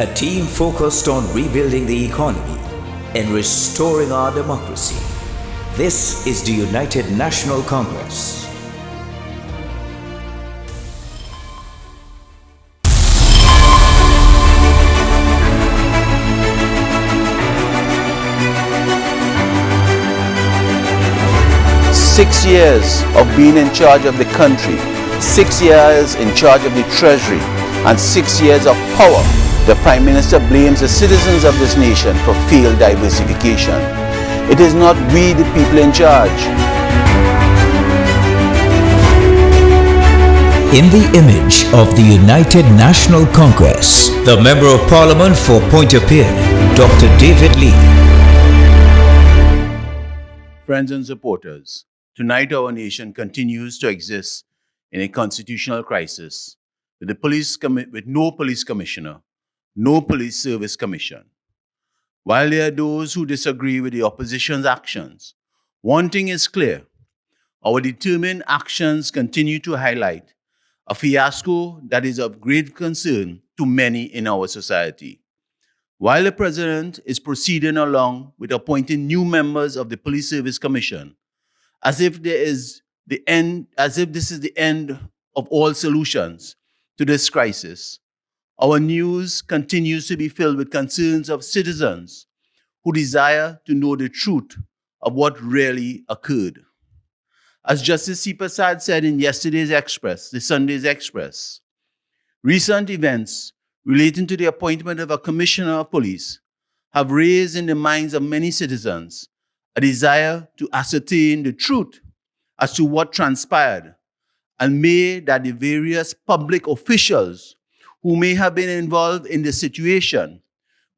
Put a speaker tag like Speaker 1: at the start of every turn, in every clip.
Speaker 1: a team focused on rebuilding the economy and restoring our democracy. This is the United National Congress.
Speaker 2: Six years of being in charge of the country, 6 years in charge of the treasury, and 6 years of power. The Prime Minister blames the citizens of this nation for failed diversification. It is not we the people in charge.
Speaker 1: In the image of the United National Congress, the Member of Parliament for Pointe, Pierre, Dr. David Lee.
Speaker 2: Friends and supporters, tonight our nation continues to exist in a constitutional crisis with no police commissioner, no police service commission. While there are those who disagree with the opposition's actions, one thing is clear: our determined actions continue to highlight a fiasco that is of great concern to many in our society. While the President is proceeding along with appointing new members of the Police Service Commission, as if this is the end of all solutions to this crisis, our news continues to be filled with concerns of citizens who desire to know the truth of what really occurred. As Justice C. Prasad said in yesterday's Express, the Sunday's Express, recent events relating to the appointment of a commissioner of police have raised in the minds of many citizens a desire to ascertain the truth as to what transpired, and may that the various public officials who may have been involved in the situation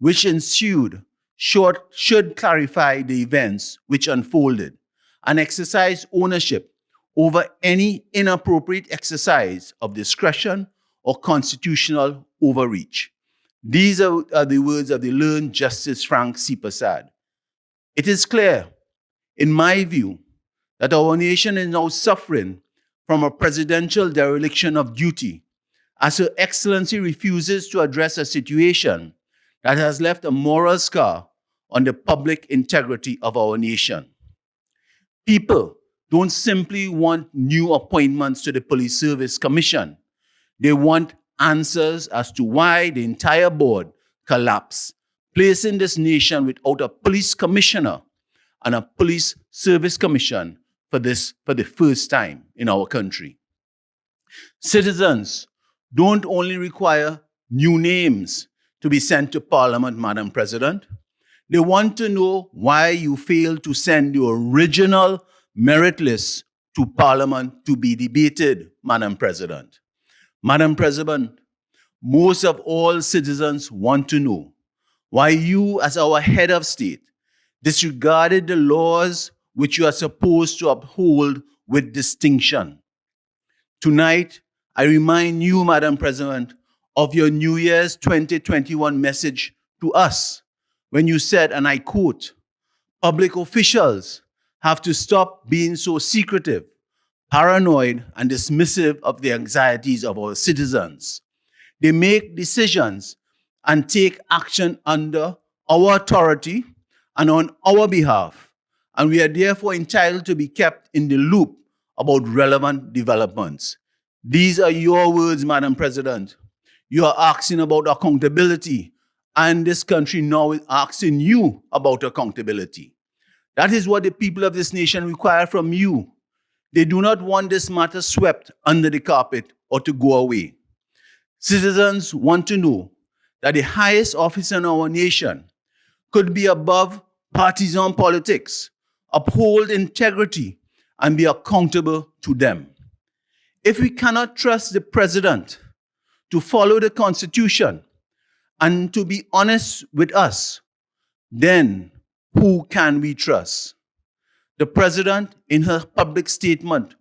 Speaker 2: which ensued should clarify the events which unfolded and exercise ownership over any inappropriate exercise of discretion or constitutional overreach. These are the words of the learned Justice Frank C. Prasad. It is clear, in my view, that our nation is now suffering from a presidential dereliction of duty, as Her Excellency refuses to address a situation that has left a moral scar on the public integrity of our nation. People don't simply want new appointments to the Police Service Commission. They want answers as to why the entire board collapsed, placing this nation without a police commissioner and a police service commission for the first time in our country. Citizens don't only require new names to be sent to Parliament, Madam President. They want to know why you failed to send the original merit list to Parliament to be debated, Madam President. Madam President, most of all citizens want to know why you, as our head of state, disregarded the laws which you are supposed to uphold with distinction. Tonight, I remind you, Madam President, of your New Year's 2021 message to us when you said, and I quote, "Public officials have to stop being so secretive, paranoid, and dismissive of the anxieties of our citizens. They make decisions and take action under our authority and on our behalf, and we are therefore entitled to be kept in the loop about relevant developments." These are your words, Madam President. You are asking about accountability, and this country now is asking you about accountability. That is what the people of this nation require from you. They do not want this matter swept under the carpet or to go away. Citizens want to know that the highest office in our nation could be above partisan politics, uphold integrity, and be accountable to them. If we cannot trust the President to follow the Constitution and to be honest with us, then who can we trust? The President, in her public statement,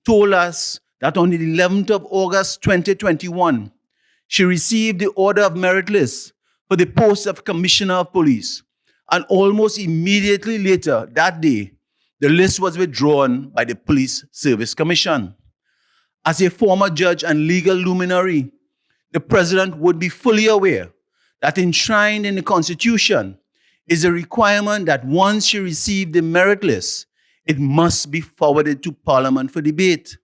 Speaker 2: told us that on the 11th of August 2021, she received the order of merit list for the post of Commissioner of Police. And almost immediately later that day, the list was withdrawn by the Police Service Commission. As a former judge and legal luminary, the President would be fully aware that enshrined in the Constitution is a requirement that once you receive the merit list, it must be forwarded to Parliament for debate.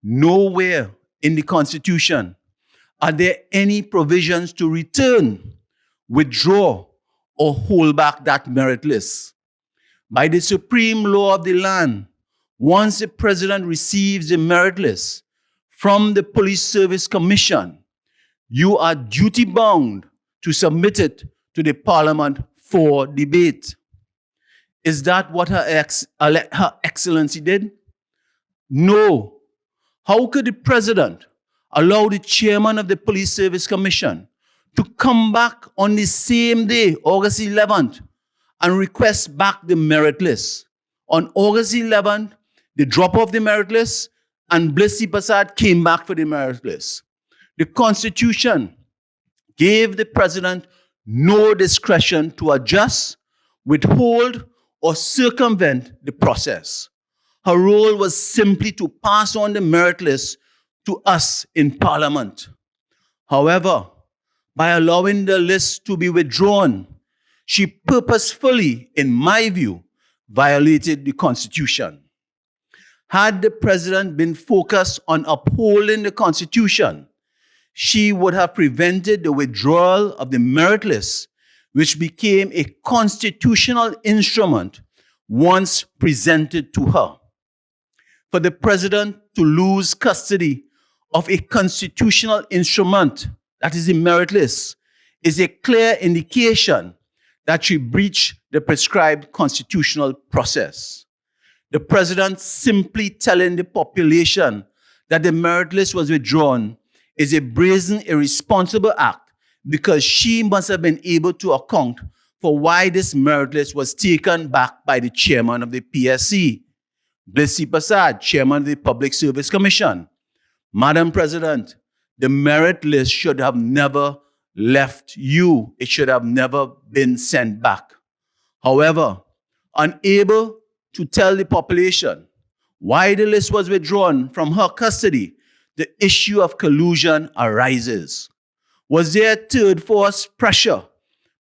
Speaker 2: Nowhere in the Constitution are there any provisions to return, withdraw, or hold back that merit list. By the supreme law of the land, once the president receives the merit list from the Police Service Commission, you are duty-bound to submit it to the Parliament for debate. Is that what Her Excellency did? No. How could the president allow the chairman of the Police Service Commission to come back on the same day, August 11th, and request back the merit list? On August 11th, they drop off the merit list, and Blissy Prasad came back for the merit list. The Constitution gave the president no discretion to adjust, withhold, or circumvent the process. Her role was simply to pass on the merit list to us in Parliament. However, by allowing the list to be withdrawn, she purposefully, in my view, violated the Constitution. Had the president been focused on upholding the Constitution, she would have prevented the withdrawal of the merit list, which became a constitutional instrument once presented to her. For the president to lose custody of a constitutional instrument, that is the merit list, is a clear indication that she breached the prescribed constitutional process. The president simply telling the population that the merit list was withdrawn is a brazen, irresponsible act because she must have been able to account for why this merit list was taken back by the chairman of the PSC, Blissy Prasad, chairman of the Public Service Commission. Madam President, the merit list should have never left you. It should have never been sent back. However, unable to tell the population why the list was withdrawn from her custody, the issue of collusion arises. Was there third force pressure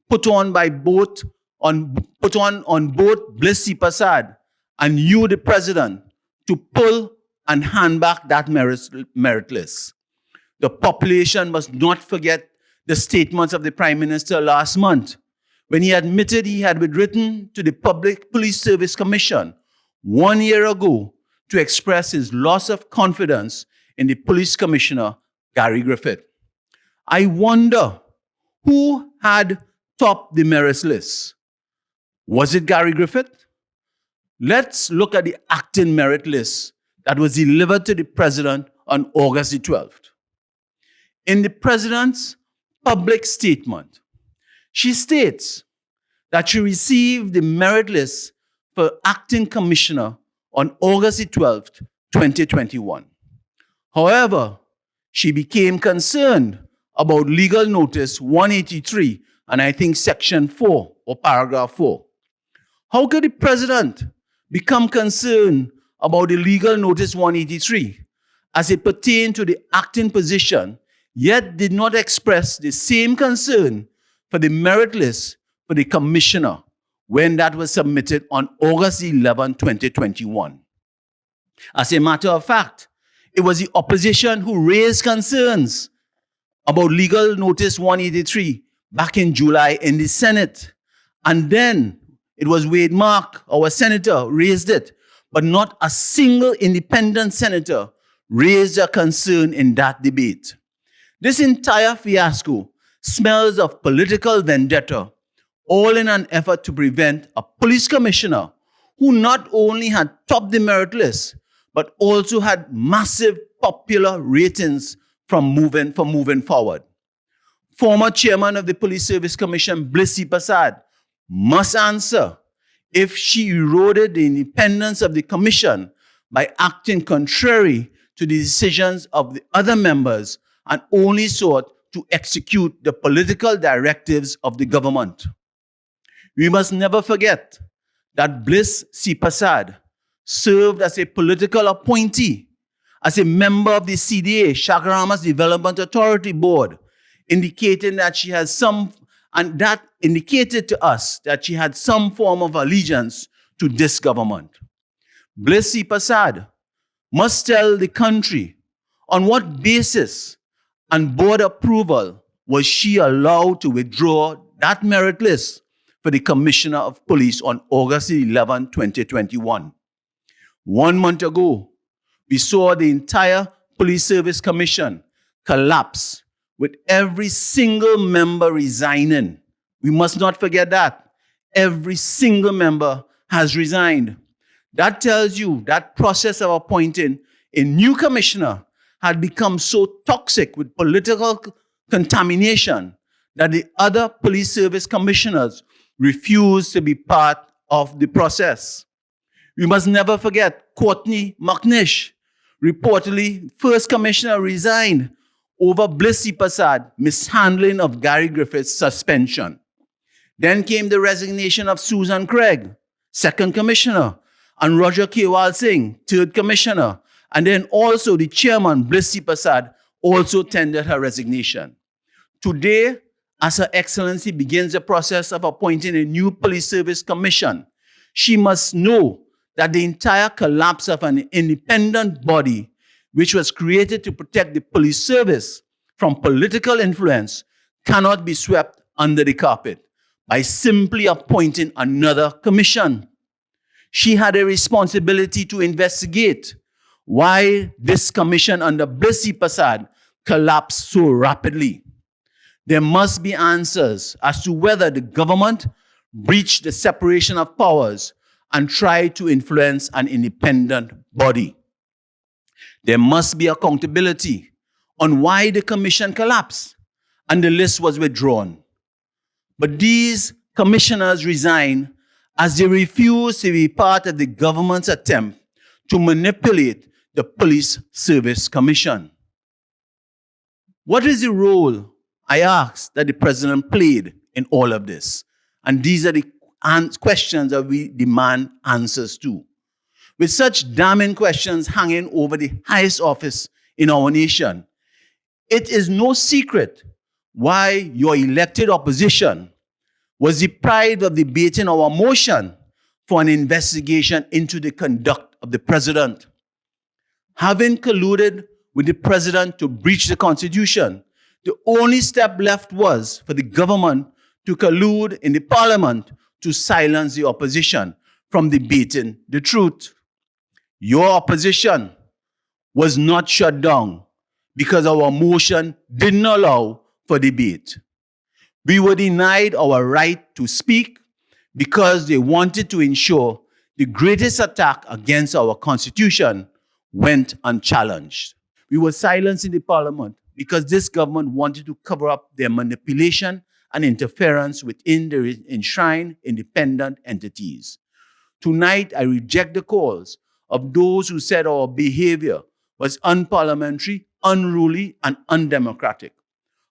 Speaker 2: put on both Blissy Prasad and you, the president, to pull and hand back that merit list? The population must not forget the statements of the Prime Minister last month when he admitted he had written to the Public Police Service Commission 1 year ago to express his loss of confidence in the Police Commissioner, Gary Griffith. I wonder who had topped the merit list. Was it Gary Griffith? Let's look at the acting merit list that was delivered to the president on August the 12th. In the president's public statement, she states that she received the merit list for acting commissioner on August the 12th, 2021. However, she became concerned about legal notice 183, and I think section 4 or paragraph 4. How could the president become concerned about the legal notice 183 as it pertained to the acting position, yet did not express the same concern for the merit list for the commissioner when that was submitted on August 11, 2021? As a matter of fact, it was the opposition who raised concerns about legal notice 183 back in July in the Senate. And then it was Wade Mark, our senator, raised it. But not a single independent senator raised a concern in that debate. This entire fiasco smells of political vendetta, all in an effort to prevent a police commissioner who not only had topped the merit list, but also had massive popular ratings from moving forward. Former chairman of the Police Service Commission, Blissy Prasad, must answer if she eroded the independence of the commission by acting contrary to the decisions of the other members and only sought to execute the political directives of the government. We must never forget that Blissy Prasad served as a political appointee, as a member of the CDA, Chaguaramas Development Authority Board, indicating that she has some, and that indicated to us that she had some form of allegiance to this government. Blissy Prasad must tell the country on what basis and board approval was she allowed to withdraw that merit list for the Commissioner of Police on August 11, 2021. 1 month ago, we saw the entire Police Service Commission collapse with every single member resigning. We must not forget that. Every single member has resigned. That tells you that process of appointing a new commissioner had become so toxic with political contamination that the other police service commissioners refused to be part of the process. We must never forget Courtney McNish. Reportedly, first commissioner resigned over Blissy Prasad mishandling of Gary Griffith's suspension. Then came the resignation of Susan Craig, second commissioner, and Roger Kewal Singh, third commissioner. And then also the chairman, Blissy Prasad, also tendered her resignation. Today, as Her Excellency begins the process of appointing a new police service commission, she must know that the entire collapse of an independent body, which was created to protect the police service from political influence, cannot be swept under the carpet by simply appointing another commission. She had a responsibility to investigate why this commission under Blissy Prasad collapsed so rapidly. There must be answers as to whether the government breached the separation of powers and tried to influence an independent body. There must be accountability on why the commission collapsed and the list was withdrawn. But these commissioners resigned as they refused to be part of the government's attempt to manipulate the Police Service Commission. What is the role, I ask, that the president played in all of this? And these are the questions that we demand answers to. With such damning questions hanging over the highest office in our nation, it is no secret why your elected opposition was deprived of debating our motion for an investigation into the conduct of the president. Having colluded with the president to breach the Constitution, the only step left was for the government to collude in the parliament to silence the opposition from debating the truth. Your opposition was not shut down because our motion didn't allow for debate. We were denied our right to speak because they wanted to ensure the greatest attack against our Constitution went unchallenged. We were silenced in the parliament because this government wanted to cover up their manipulation and interference within the enshrined independent entities. Tonight, I reject the calls of those who said our behavior was unparliamentary, unruly, and undemocratic.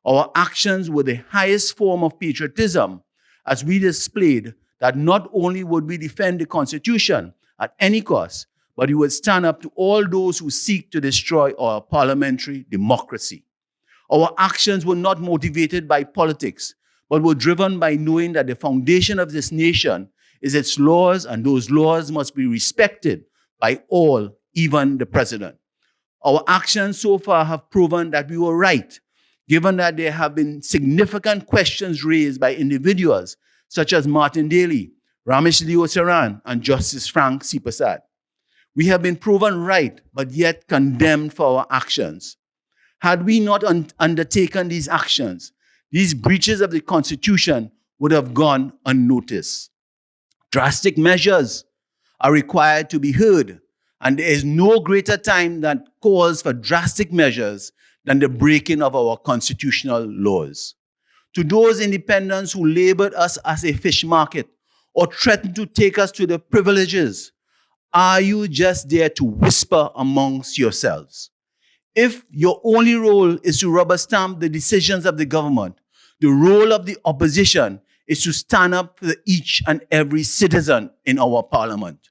Speaker 2: Our actions were the highest form of patriotism as we displayed that not only would we defend the Constitution at any cost, but we would stand up to all those who seek to destroy our parliamentary democracy. Our actions were not motivated by politics, but were driven by knowing that the foundation of this nation is its laws, and those laws must be respected by all, even the president. Our actions so far have proven that we were right, given that there have been significant questions raised by individuals such as Martin Daly, Ramesh Leo Saran, and Justice Frank C. Prasad. We have been proven right, but yet condemned for our actions. Had we not undertaken these actions, these breaches of the Constitution would have gone unnoticed. Drastic measures are required to be heard, and there is no greater time that calls for drastic measures than the breaking of our constitutional laws. To those independents who labeled us as a fish market or threatened to take us to the privileges, are you just there to whisper amongst yourselves? If your only role is to rubber stamp the decisions of the government, the role of the opposition is to stand up for each and every citizen in our parliament.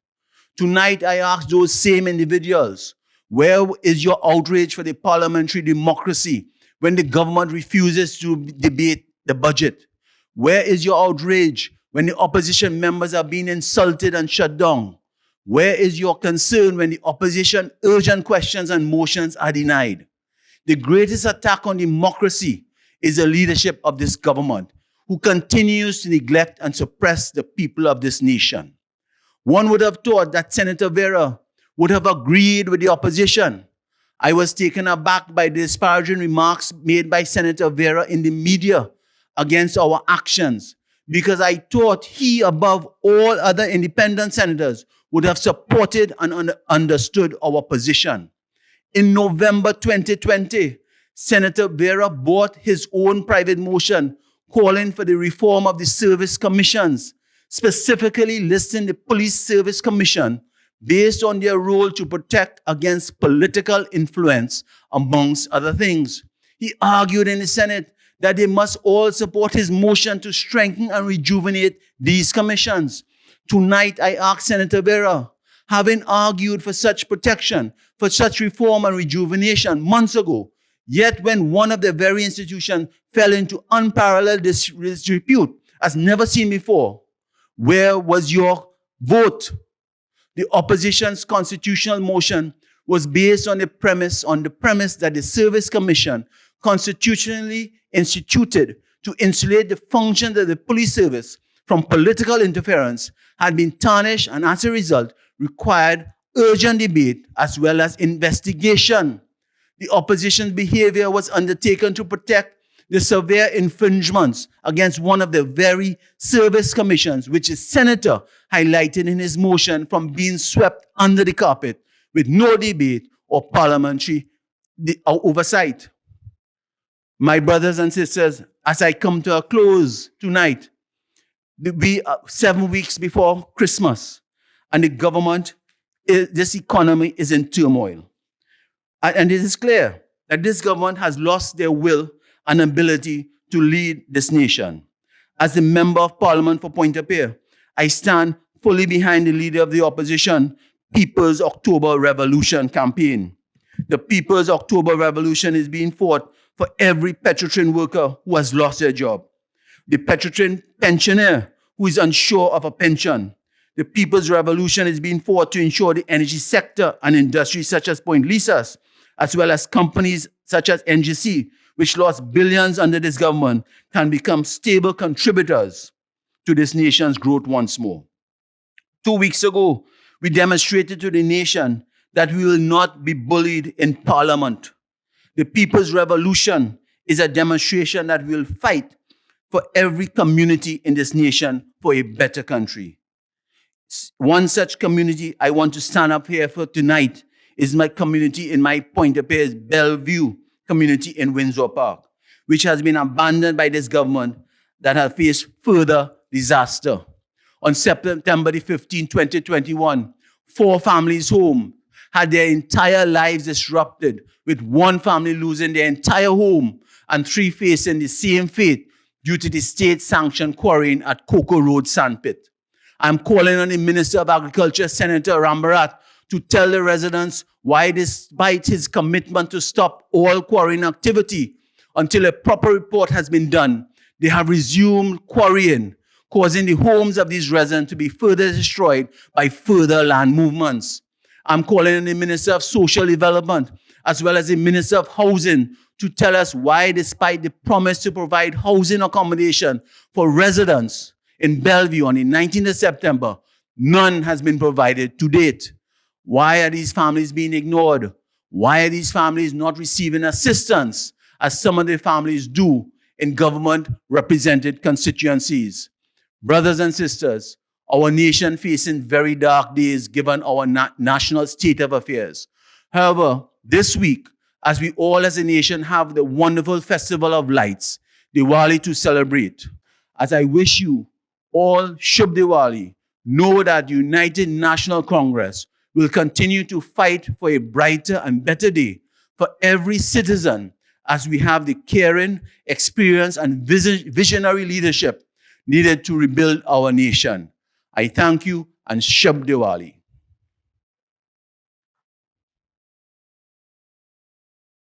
Speaker 2: Tonight, I ask those same individuals, where is your outrage for the parliamentary democracy when the government refuses to debate the budget? Where is your outrage when the opposition members are being insulted and shut down? Where is your concern when the opposition urgent questions and motions are denied? The greatest attack on democracy is the leadership of this government, who continues to neglect and suppress the people of this nation. One would have thought that Senator Vera would have agreed with the opposition. I was taken aback by the disparaging remarks made by Senator Vera in the media against our actions, because I thought he, above all other independent senators, would have supported and understood our position. In November 2020, Senator Vera brought his own private motion calling for the reform of the service commissions, specifically listing the Police Service Commission based on their role to protect against political influence, amongst other things. He argued in the Senate that they must all support his motion to strengthen and rejuvenate these commissions. Tonight, I ask Senator Vera, having argued for such protection, for such reform and rejuvenation months ago, yet when one of the very institutions fell into unparalleled disrepute as never seen before, where was your vote? The opposition's constitutional motion was based on the premise that the Service Commission, constitutionally instituted to insulate the functions of the police service from political interference, had been tarnished and as a result required urgent debate as well as investigation. The opposition's behavior was undertaken to protect the severe infringements against one of the very service commissions, which the senator highlighted in his motion, from being swept under the carpet with no debate or parliamentary oversight. My brothers and sisters, as I come to a close tonight, we are 7 weeks before Christmas, and the government, this economy is in turmoil. And it is clear that this government has lost their will and ability to lead this nation. As a member of Parliament for Pointe, I stand fully behind the leader of the opposition, People's October Revolution campaign. The People's October Revolution is being fought for every Petrotrin worker who has lost their job, the Petrotrin pensioner who is unsure of a pension. The People's Revolution is being fought to ensure the energy sector and industries such as Pointe, as well as companies such as NGC, which lost billions under this government, can become stable contributors to this nation's growth once more. 2 weeks ago, we demonstrated to the nation that we will not be bullied in Parliament. The People's Revolution is a demonstration that we will fight for every community in this nation for a better country. One such community I want to stand up here for tonight is my community in my Pointe Bellevue community in Windsor Park, which has been abandoned by this government that has faced further disaster. On September 15, 2021, 4 families' home had their entire lives disrupted, with one family losing their entire home and 3 facing the same fate due to the state-sanctioned quarrying at Cocoa Road Sandpit. I'm calling on the Minister of Agriculture, Senator Rambarat, to tell the residents why, despite his commitment to stop all quarrying activity until a proper report has been done, they have resumed quarrying, causing the homes of these residents to be further destroyed by further land movements. I'm calling on the Minister of Social Development, as well as the Minister of Housing, to tell us why, despite the promise to provide housing accommodation for residents in Bellevue on the 19th of September, none has been provided to date. Why are these families being ignored? Why are these families not receiving assistance, as some of the families do in government-represented constituencies? Brothers and sisters, our nation facing very dark days given our national state of affairs. However, this week, as we all as a nation have the wonderful Festival of Lights, Diwali, to celebrate, as I wish you all Shubh Diwali, know that United National Congress will continue to fight for a brighter and better day for every citizen, as we have the caring, experience, and visionary leadership needed to rebuild our nation. I thank you, and Shubh Diwali.